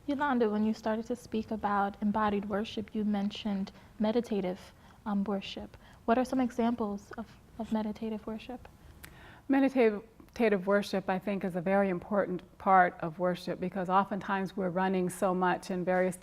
Yolanda, when you started to speak about embodied worship, you mentioned meditative worship. What are some examples of meditative worship? Meditative worship, I think, is a very important part of worship because oftentimes we're running so much in various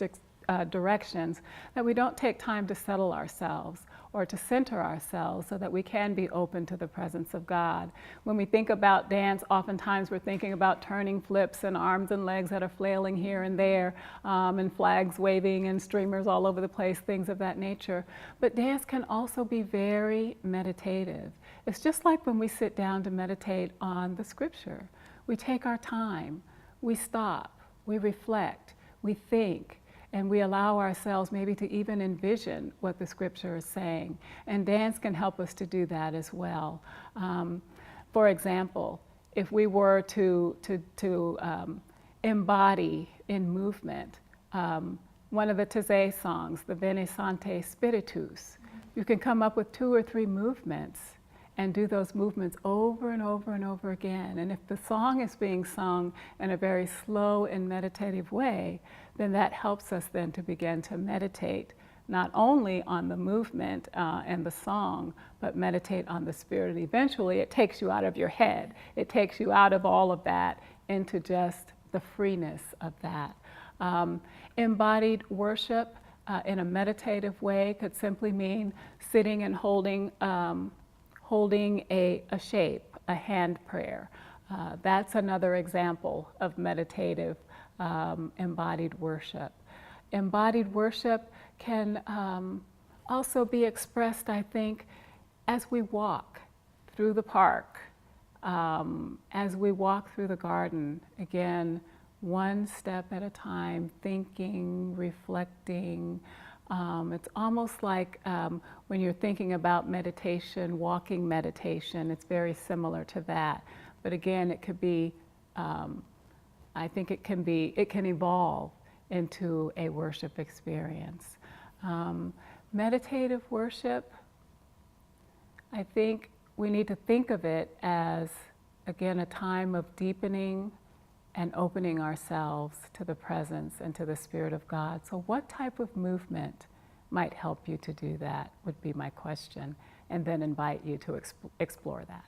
directions that we don't take time to settle ourselves or to center ourselves so that we can be open to the presence of God. When we think about dance, oftentimes we're thinking about turning flips and arms and legs that are flailing here and there, and flags waving and streamers all over the place, things of that nature. But dance can also be very meditative. It's just like when we sit down to meditate on the scripture. We take our time, we stop, we reflect, we think, and we allow ourselves maybe to even envision what the scripture is saying. And dance can help us to do that as well. For example, if we were to embody in movement, one of the Taizé songs, the Veni Sancte Spiritus, you can come up with 2 or 3 movements and do those movements over and over and over again. And if the song is being sung in a very slow and meditative way, then that helps us then to begin to meditate not only on the movement and the song, but meditate on the spirit. And eventually it takes you out of your head. It takes you out of all of that into just the freeness of that. Embodied worship in a meditative way could simply mean sitting and holding a shape, a hand prayer. That's another example of meditative embodied worship. Embodied worship can also be expressed, I think, as we walk through the park, as we walk through the garden. Again, one step at a time, thinking, reflecting. It's almost like when you're thinking about meditation, walking meditation, it's very similar to that. But again, it could be, I think it can evolve into a worship experience. Meditative worship, I think we need to think of it as, again, a time of deepening and opening ourselves to the presence and to the Spirit of God. So what type of movement might help you to do that would be my question, and then invite you to explore that.